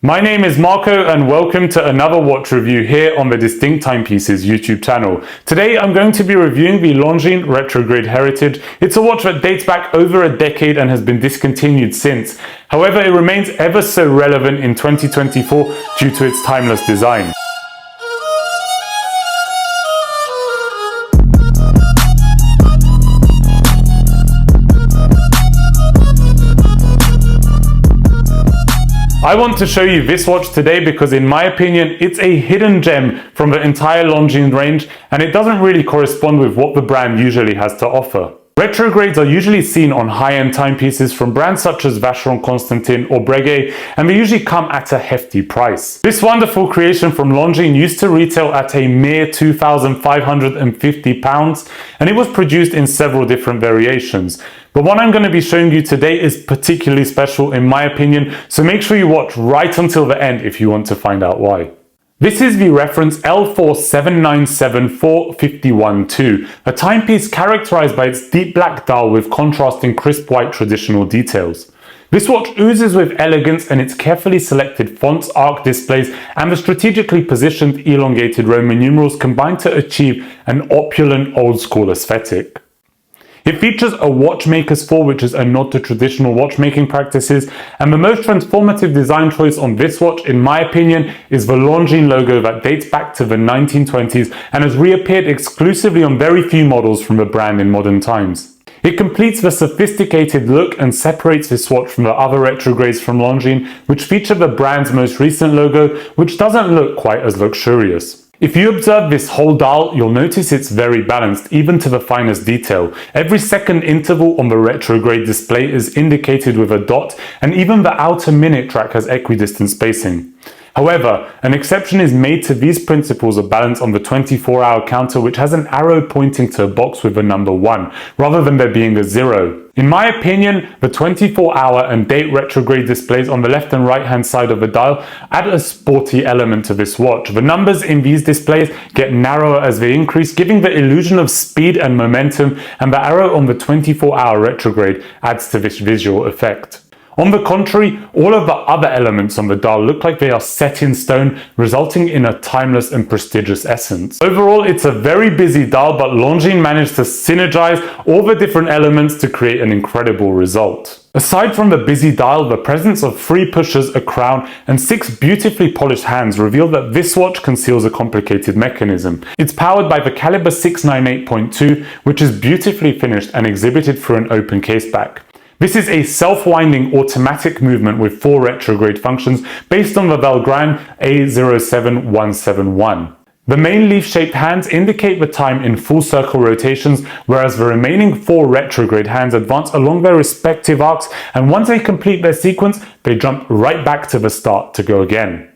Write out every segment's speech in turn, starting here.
My name is Marco and welcome to another watch review here on the Distinct Timepieces YouTube channel. Today I'm going to be reviewing the Longines Retrograde Heritage. It's a watch that dates back over a decade and has been discontinued since. However, it remains ever so relevant in 2024 due to its timeless design. I want to show you this watch today because in my opinion it's a hidden gem from the entire Longines range and it doesn't really correspond with what the brand usually has to offer. Retrogrades are usually seen on high-end timepieces from brands such as Vacheron Constantin or Breguet, and they usually come at a hefty price. This wonderful creation from Longines used to retail at a mere £2,550 and it was produced in several different variations. The one I'm going to be showing you today is particularly special in my opinion, so make sure you watch right until the end if you want to find out why. This is the reference L4797451-2, a timepiece characterized by its deep black dial with contrasting crisp white traditional details. This watch oozes with elegance and its carefully selected fonts, arc displays, and the strategically positioned elongated Roman numerals combine to achieve an opulent old school aesthetic. It features a watchmaker's fall, which is a nod to traditional watchmaking practices, and the most transformative design choice on this watch, in my opinion, is the Longines logo that dates back to the 1920s and has reappeared exclusively on very few models from the brand in modern times. It completes the sophisticated look and separates this watch from the other retrogrades from Longines, which feature the brand's most recent logo, which doesn't look quite as luxurious. If you observe this whole dial, you'll notice it's very balanced, even to the finest detail. Every second interval on the retrograde display is indicated with a dot, and even the outer minute track has equidistant spacing. However, an exception is made to these principles of balance on the 24-hour counter, which has an arrow pointing to a box with a number 1, rather than there being a 0. In my opinion, the 24-hour and date retrograde displays on the left and right hand side of the dial add a sporty element to this watch. The numbers in these displays get narrower as they increase, giving the illusion of speed and momentum, and the arrow on the 24-hour retrograde adds to this visual effect. On the contrary, all of the other elements on the dial look like they are set in stone, resulting in a timeless and prestigious essence. Overall, it's a very busy dial, but Longines managed to synergize all the different elements to create an incredible result. Aside from the busy dial, the presence of 3 pushers, a crown, and 6 beautifully polished hands reveal that this watch conceals a complicated mechanism. It's powered by the caliber 698.2, which is beautifully finished and exhibited through an open case back. This is a self-winding automatic movement with 4 retrograde functions based on the Valgrind A07171. The main leaf-shaped hands indicate the time in full circle rotations, whereas the remaining 4 retrograde hands advance along their respective arcs, and once they complete their sequence, they jump right back to the start to go again.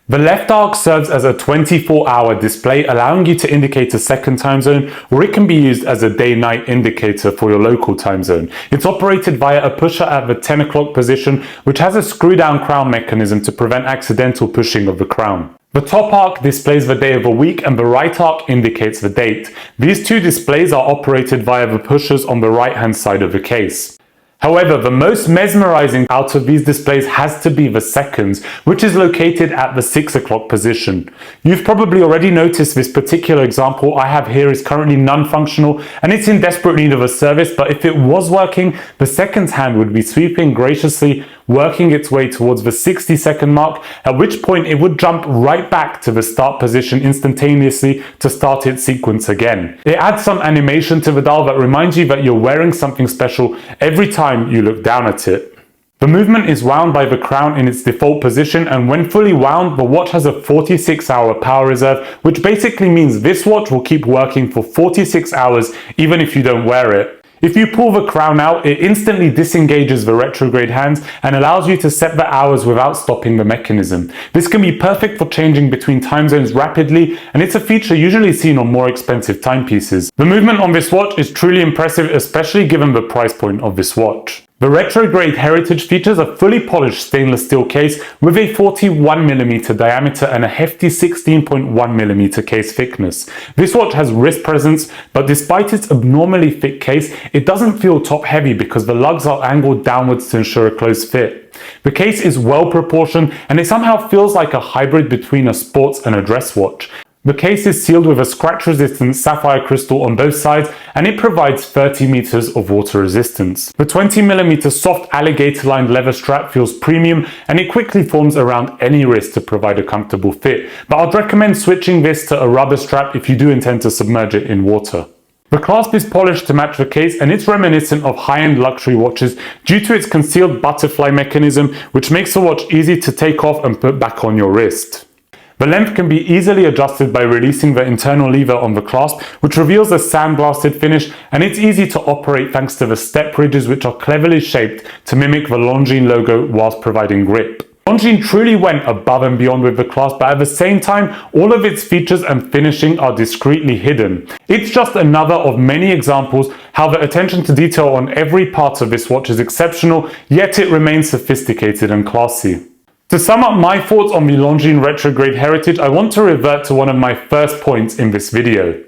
The left arc serves as a 24-hour display, allowing you to indicate a second time zone, or it can be used as a day-night indicator for your local time zone. It's operated via a pusher at the 10 o'clock position, which has a screw-down crown mechanism to prevent accidental pushing of the crown. The top arc displays the day of the week and the right arc indicates the date. These 2 displays are operated via the pushers on the right-hand side of the case. However, the most mesmerizing out of these displays has to be the seconds, which is located at the 6 o'clock position. You've probably already noticed this particular example I have here is currently non-functional and it's in desperate need of a service, but if it was working, the seconds hand would be sweeping graciously, working its way towards the 60-second mark, at which point it would jump right back to the start position instantaneously to start its sequence again. It adds some animation to the dial that reminds you that you're wearing something special every time you look down at it. The movement is wound by the crown in its default position, and when fully wound, the watch has a 46-hour power reserve, which basically means this watch will keep working for 46 hours even if you don't wear it. If you pull the crown out, it instantly disengages the retrograde hands and allows you to set the hours without stopping the mechanism. This can be perfect for changing between time zones rapidly, and it's a feature usually seen on more expensive timepieces. The movement on this watch is truly impressive, especially given the price point of this watch. The Retrograde Heritage features a fully polished stainless steel case with a 41mm diameter and a hefty 16.1mm case thickness. This watch has wrist presence, but despite its abnormally thick case, it doesn't feel top heavy because the lugs are angled downwards to ensure a close fit. The case is well proportioned and it somehow feels like a hybrid between a sports and a dress watch. The case is sealed with a scratch-resistant sapphire crystal on both sides and it provides 30 meters of water resistance. The 20mm soft alligator-lined leather strap feels premium and it quickly forms around any wrist to provide a comfortable fit, but I'd recommend switching this to a rubber strap if you do intend to submerge it in water. The clasp is polished to match the case and it's reminiscent of high-end luxury watches due to its concealed butterfly mechanism, which makes the watch easy to take off and put back on your wrist. The length can be easily adjusted by releasing the internal lever on the clasp, which reveals a sandblasted finish, and it's easy to operate thanks to the step ridges which are cleverly shaped to mimic the Longines logo whilst providing grip. Longines truly went above and beyond with the clasp, but at the same time, all of its features and finishing are discreetly hidden. It's just another of many examples how the attention to detail on every part of this watch is exceptional, yet it remains sophisticated and classy. To sum up my thoughts on the Longines Retrograde Heritage, I want to revert to one of my first points in this video.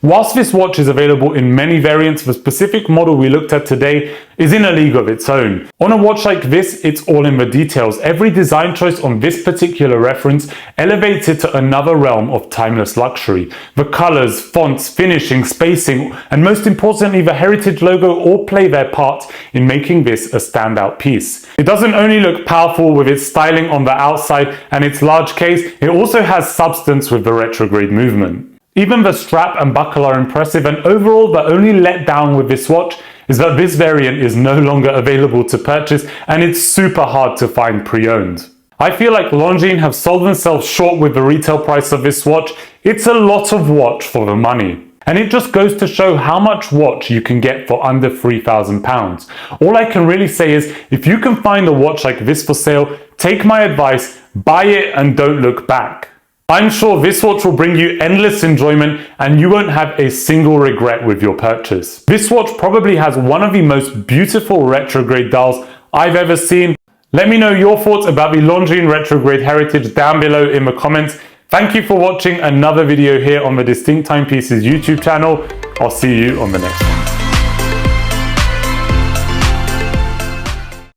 Whilst this watch is available in many variants, the specific model we looked at today is in a league of its own. On a watch like this, it's all in the details. Every design choice on this particular reference elevates it to another realm of timeless luxury. The colors, fonts, finishing, spacing, and most importantly, the heritage logo all play their part in making this a standout piece. It doesn't only look powerful with its styling on the outside and its large case, it also has substance with the retrograde movement. Even the strap and buckle are impressive, and overall the only letdown with this watch is that this variant is no longer available to purchase and it's super hard to find pre-owned. I feel like Longines have sold themselves short with the retail price of this watch. It's a lot of watch for the money. And it just goes to show how much watch you can get for under £3,000. All I can really say is, if you can find a watch like this for sale, take my advice, buy it and don't look back. I'm sure this watch will bring you endless enjoyment and you won't have a single regret with your purchase. This watch probably has one of the most beautiful retrograde dials I've ever seen. Let me know your thoughts about the Longines Retrograde Heritage down below in the comments. Thank you for watching another video here on the Distinct Timepieces YouTube channel. I'll see you on the next one.